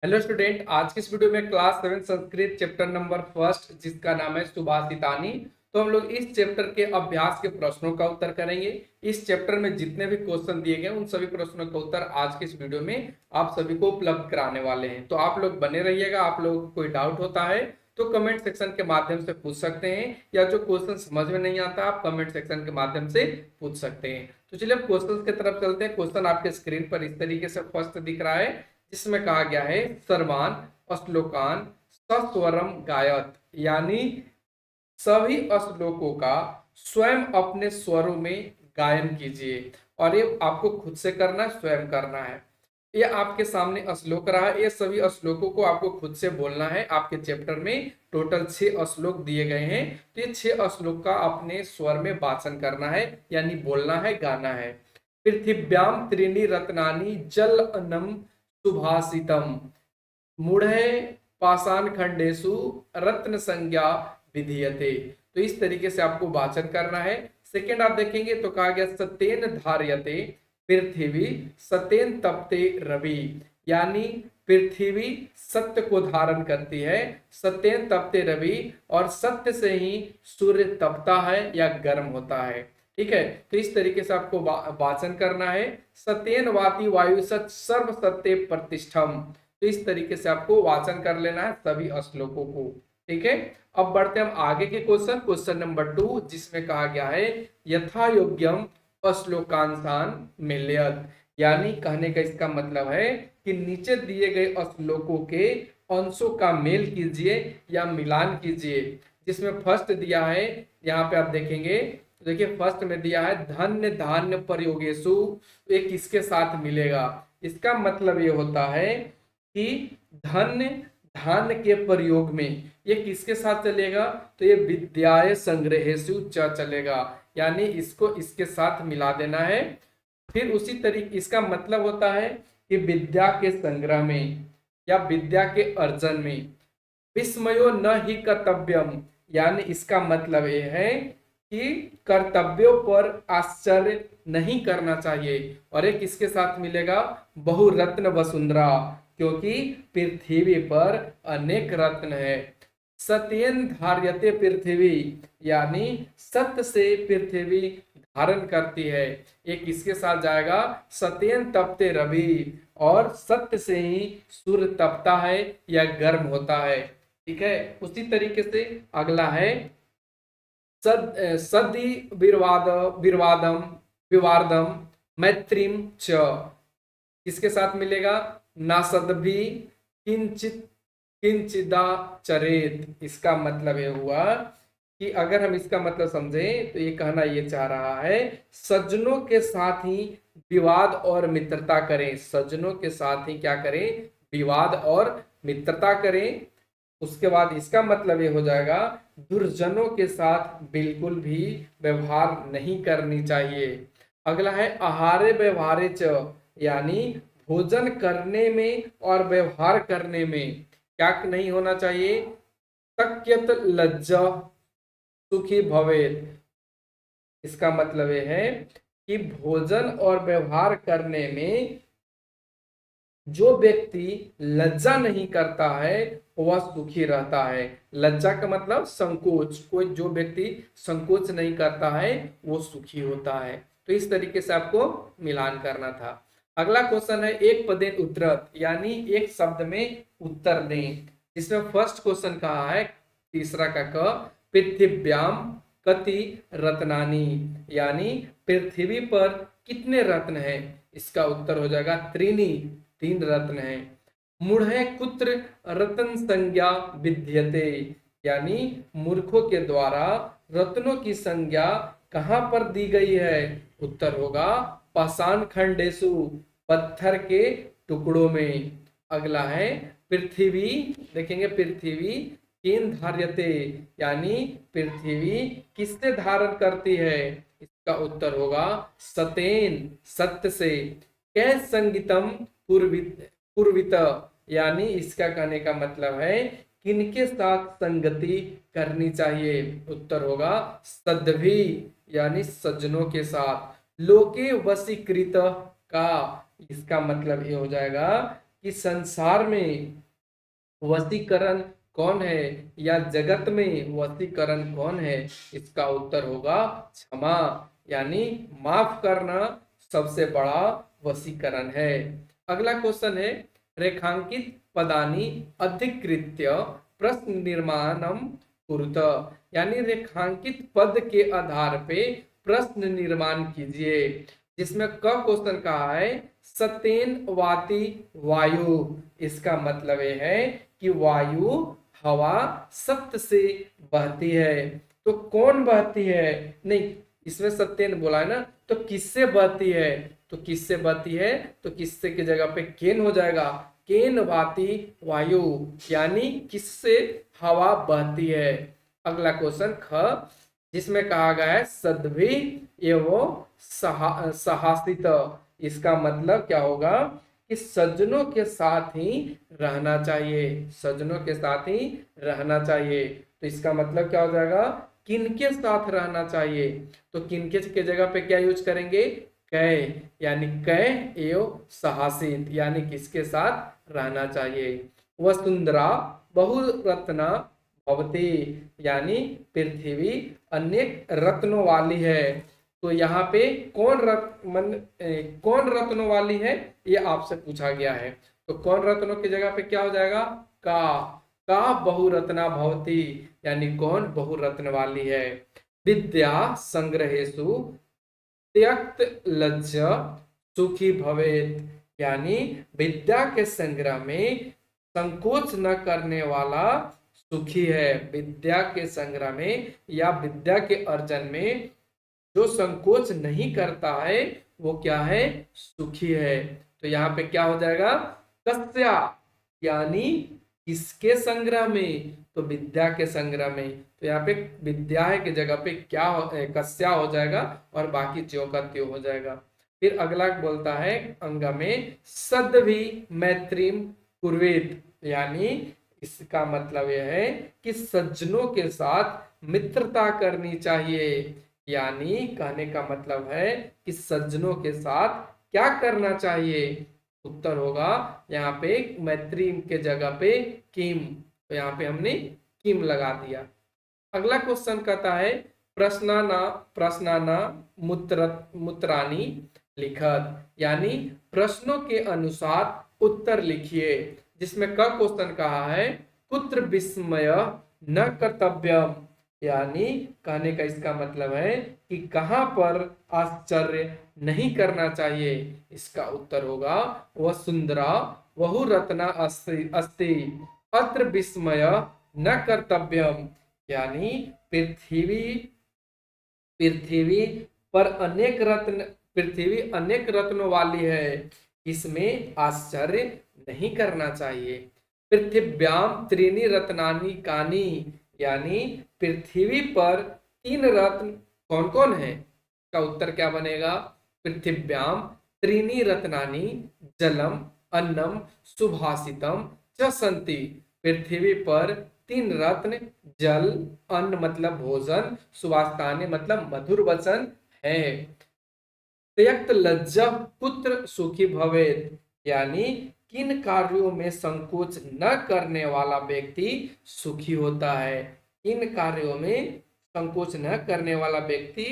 Hello student, आज की इस वीडियो में class 7 Sanskrit chapter number first जिसका नाम है सुभाषितानी। तो हम लोग इस चैप्टर के अभ्यास के प्रश्नों का उत्तर करेंगे। इस चैप्टर में जितने भी क्वेश्चन दिए गए उन सभी प्रश्नों का उत्तर आज के इस वीडियो में आप सभी को उपलब्ध कराने वाले हैं। तो आप लोग बने रहिएगा। आप लोगों को कोई डाउट होता है तो कमेंट सेक्शन के माध्यम से पूछ सकते हैं, या जो क्वेश्चन समझ में नहीं आता आप कमेंट सेक्शन के माध्यम से पूछ सकते हैं। तो चलिए अब क्वेश्चन की तरफ चलते हैं। क्वेश्चन आपके स्क्रीन पर इस तरीके से फर्स्ट दिख रहा है, जिसमें कहा गया है सर्वान श्लोकान सस्वरम गायत, यानी सभी श्लोकों का स्वयं अपने स्वरों में गायन कीजिए। और ये आपको खुद से करना है, स्वयं करना है। ये आपके सामने श्लोक रहा है, ये सभी श्लोकों को आपको खुद से बोलना है। आपके चैप्टर में टोटल 6 श्लोक दिए गए हैं, तो ये 6 श्लोक का अपने स्वर में वाचन करना है, यानी बोलना है, गाना है। पृथिव्याम त्रीणि रत्नानि जल अन्नम सुभाषितम मूढ़े पाषाण खंडेशु रत्न संज्ञा विधीयते। तो इस तरीके से आपको वाचन करना है। सेकेंड आप देखेंगे तो कहा गया सतेन धार्यते पृथ्वी सतेन तपते रवि, यानी पृथ्वी सत्य को धारण करती है, सतेन तपते रवि, और सत्य से ही सूर्य तपता है या गर्म होता है। ठीक है, तो इस तरीके से आपको वाचन करना है। सतेन वाति वायु सत सर्व सत्य प्रतिष्ठम। तो इस तरीके से आपको वाचन कर लेना है सभी श्लोकों को। ठीक है, अब बढ़ते हम आगे के क्वेश्चन नंबर 2, जिसमें कहा गया है यथा योग्यम श्लोकांशान मिल्यत, यानी कहने का इसका मतलब है कि नीचे दिए गए श्लोकों के अंशों का मेल कीजिए या मिलान कीजिए। जिसमें फर्स्ट दिया है, यहाँ पे आप देखेंगे, देखिए फर्स्ट में दिया है धन्य धान्य प्रयोगेशु, ये किसके साथ मिलेगा। इसका मतलब ये होता है कि धन्य धान्य के प्रयोग में ये किसके साथ चलेगा, तो ये विद्याय संग्रहेशु च चलेगा, यानी इसको इसके साथ मिला देना है। फिर उसी तरीके इसका मतलब होता है कि विद्या के संग्रह में या विद्या के अर्जन में विस्मयो न ही कर्तव्यम, यानी इसका मतलब ये है कि कर्तव्यों पर आश्चर्य नहीं करना चाहिए। और ये किसके साथ मिलेगा, बहुरत्न वसुंधरा, क्योंकि पृथ्वी पर अनेक रत्न है। सत्येन धार्यते पृथ्वी, यानी सत्य से पृथ्वी धारण करती है। ये किसके साथ जाएगा, सत्येन तपते रवि, और सत्य से ही सूर्य तपता है या गर्म होता है। ठीक है, उसी तरीके से अगला है सदि विवादम विवादम मैत्रीम च, किसके साथ मिलेगा, नासदभी किंचित किंचिदाचरेत। इसका मतलब ये हुआ कि अगर हम इसका मतलब समझें तो ये कहना ये चाह रहा है सज्जनों के साथ ही विवाद और मित्रता करें। सज्जनों के साथ ही क्या करें, विवाद और मित्रता करें। उसके बाद इसका मतलब ये हो जाएगा दुर्जनों के साथ बिल्कुल भी व्यवहार नहीं करनी चाहिए। अगला है आहारे व्यवहारे च, यानी भोजन करने में और व्यवहार करने में क्या नहीं होना चाहिए, तक्यत लज्जा सुखी भवेत। इसका मतलब ये है कि भोजन और व्यवहार करने में जो व्यक्ति लज्जा नहीं करता है वह सुखी रहता है। लज्जा का मतलब संकोच, कोई जो व्यक्ति संकोच नहीं करता है वो सुखी होता है। तो इस तरीके से आपको मिलान करना था। अगला क्वेश्चन है एक पदेन उत्तरत, यानी एक शब्द में उत्तर दें। इसमें फर्स्ट क्वेश्चन कहा है तीसरा का क, पृथिव्याम कति रत्नानी, यानी पृथ्वी पर कितने रत्न हैं। इसका उत्तर हो जाएगा त्रीनी, 3 रत्न हैं। मूढ़े कुत्र रत्न संज्ञा विद्यते, यानी मूर्खों के द्वारा रत्नों की संज्ञा कहां पर दी गई है। उत्तर होगा पाषाण खंडेशु, पत्थर के टुकड़ों में। अगला है पृथ्वी, देखेंगे पृथ्वी किन धार्यते, यानी पृथ्वी किससे धारण करती है। इसका उत्तर होगा सतेन, सत्य से। कै संगीतम पूर्वित, यानी इसका कहने का मतलब है किनके साथ संगति करनी चाहिए। उत्तर होगा सद्भी, यानी सज्जनों के साथ। लोके वशीकृत का, इसका मतलब ये हो जाएगा कि संसार में वशीकरण कौन है या जगत में वशीकरण कौन है, इसका उत्तर होगा क्षमा, यानी माफ करना सबसे बड़ा वशीकरण है। अगला क्वेश्चन है, रेखांकित पदानि अधिकृत्य प्रश्न निर्माणम कुरुत, यानी रेखांकित पद के आधार पे प्रश्न निर्माण कीजिए। जिसमें क क्वेश्चन कहा है सतेन वाति वायु, इसका मतलब ये है कि वायु हवा सत्य से बहती है। तो कौन बहती है, नहीं इसमें सत्येन बोला है ना, तो किससे बहती है, तो किससे बहती है, तो किससे की जगह पे केन हो जाएगा, केन वाति वायु, यानी किससे हवा बहती है। अगला क्वेश्चन ख, जिसमें कहा गया है सद्भि एवं सहासित, इसका मतलब क्या होगा कि सज्जनों के साथ ही रहना चाहिए, सज्जनों के साथ ही रहना चाहिए। तो इसका मतलब क्या हो जाएगा, किनके साथ रहना चाहिए, तो किनके के जगह पे क्या यूज करेंगे, कै, यानी कै एवं सहासित, यानी किसके साथ रहना चाहिए। वसुंधरा बहुरत्ना भवती, यानी पृथ्वी अनेक रत्नों वाली है। तो यहाँ पे कौन रत्नों वाली है, ये आपसे पूछा गया है। तो कौन रत्नों की जगह पे क्या हो जाएगा, का बहुरत्ना भवती, यानी कौन बहुरत्न वाली है। विद्या संग्रहेशु त्यक्त लज्जा सुखी भवेत, यानी विद्या के संग्रह में संकोच न करने वाला सुखी है। विद्या के संग्रह में या विद्या के अर्जन में जो संकोच नहीं करता है वो क्या है, सुखी है। तो यहाँ पे क्या हो जाएगा, कस्या, यानी किसके संग्रह में, तो विद्या के संग्रह में। तो यहाँ पे विद्या है की जगह पे क्या कस्या हो जाएगा और बाकी ज्यों का त्यों हो जाएगा। फिर अगला बोलता है अंग में सद्भि मैत्रीम कुर्वेत, यानी इसका मतलब यह है कि सज्जनों के साथ मित्रता करनी चाहिए, यानी कहने का मतलब है कि सज्जनों के साथ क्या करना चाहिए, उत्तर होगा यहाँ पे मैत्री के जगह पे किम, तो यहाँ पे हमने किम लगा दिया। अगला क्वेश्चन कहता है प्रश्नाना मुत्रानी लिखत, यानी प्रश्नों के अनुसार उत्तर लिखिए। जिसमें क क्वेश्चन कहा है कुत्र विस्मय न कर्तव्यम, यानी कहने का इसका मतलब है कि कहां पर आश्चर्य नहीं करना चाहिए, इसका उत्तर होगा वसुंधरा बहु रत्ना अस्ति अत्र विस्मय न कर्तव्यम, यानी पृथ्वी पृथ्वी पर अनेक रत्न, पृथ्वी अनेक रत्नों वाली है, इसमें आश्चर्य नहीं करना चाहिए। पृथिव्याम त्रीनि रत्नानि कानि, यानी पृथ्वी पर 3 रत्न कौन कौन है, का उत्तर क्या बनेगा, पृथिव्याम त्रीनि रत्नानि जलम अन्नम सुभाषितम च सन्ति, पृथ्वी पर 3 रत्न जल, अन्न मतलब भोजन, सुभाषितानि मतलब मधुर वचन है। त्यक्त लज्जा पुत्र सुखी भवेत, यानी किन कार्यों में संकोच न करने वाला व्यक्ति सुखी होता है, इन कार्यों में संकोच न करने वाला व्यक्ति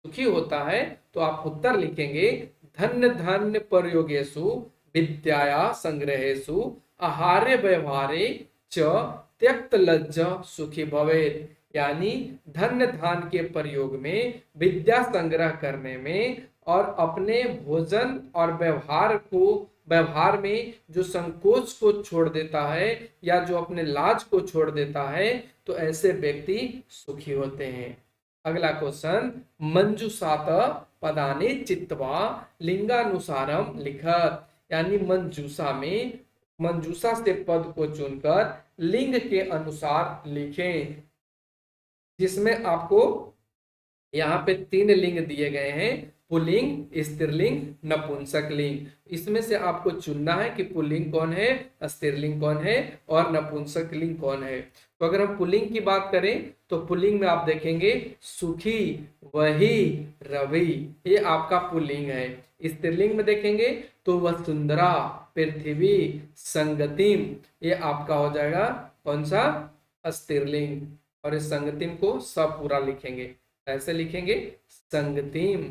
सुखी होता है। तो आप उत्तर लिखेंगे धन्य धन्य प्रयोगेषु विद्याया संग्रहेषु आहार्य व्यवहारे च त्यक्त लज्जा सुखी भवेत, यानी धन्य धान के प्रयोग में, विद्या संग्रह करने में और अपने भोजन और व्यवहार में जो संकोच को छोड़ देता है या जो अपने लाज को छोड़ देता है, तो ऐसे व्यक्ति सुखी होते हैं। अगला क्वेश्चन मंजूषात पदानि चित्वा लिंगानुसारम लिखत, यानी मंजूषा से पद को चुनकर लिंग के अनुसार लिखें। जिसमें आपको यहाँ पे 3 लिंग दिए गए हैं, पुल्लिंग, स्त्रीलिंग, नपुंसक लिंग। इसमें से आपको चुनना है कि पुल्लिंग कौन है, स्त्रीलिंग कौन है और नपुंसक लिंग कौन है। तो अगर हम पुल्लिंग की बात करें तो पुल्लिंग में आप देखेंगे सुखी, वही, रवि, ये आपका पुल्लिंग है। स्त्रीलिंग में देखेंगे तो वसुंधरा, पृथ्वी संगतिम, ये आपका हो जाएगा कौन सा, स्त्रीलिंग। और इस संगतिम को सब पूरा लिखेंगे, ऐसे लिखेंगे संगतिम,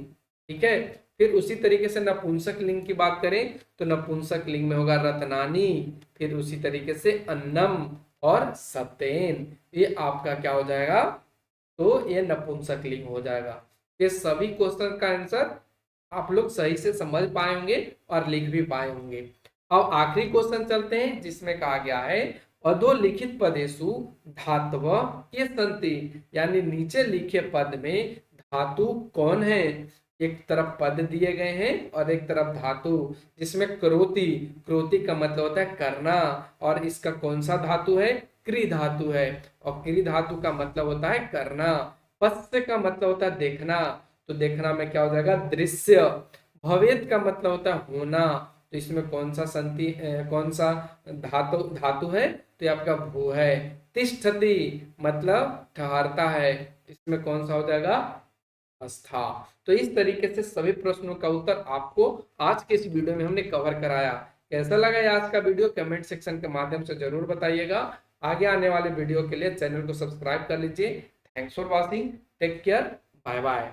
ठीक है। फिर उसी तरीके से नपुंसक लिंग की बात करें तो नपुंसक लिंग में होगा रत्नानी, फिर उसी तरीके से अन्नम और सतेन, ये आपका क्या हो जाएगा, तो ये नपुंसक लिंग हो जाएगा। ये सभी क्वेश्चन का आंसर आप लोग सही से समझ पाए होंगे और लिख भी पाए होंगे। अब आखिरी क्वेश्चन चलते हैं जिसमें कहा गया है अधोलिखित पदेषु धातव के संति, यानी नीचे लिखे पद में धातु कौन है। एक तरफ पद दिए गए हैं और एक तरफ धातु, जिसमें क्रोति, क्रोति का मतलब होता है करना, और इसका कौन सा धातु है, क्री धातु है, और क्री धातु का मतलब होता है करना। पश्य का मतलब होता है देखना, तो देखना में क्या हो जाएगा, दृश्य। भवेद का मतलब होता है होना, तो इसमें कौन सा संति कौन सा धातु है, तो ये आपका भू है। तिष्ठति मतलब ठहरता है, इसमें कौन सा हो जाएगा, आस्था। तो इस तरीके से सभी प्रश्नों का उत्तर आपको आज के इस वीडियो में हमने कवर कराया। कैसा लगा ये आज का वीडियो, कमेंट सेक्शन के माध्यम से जरूर बताइएगा। आगे आने वाले वीडियो के लिए चैनल को सब्सक्राइब कर लीजिए। Thanks for watching, take care, bye bye.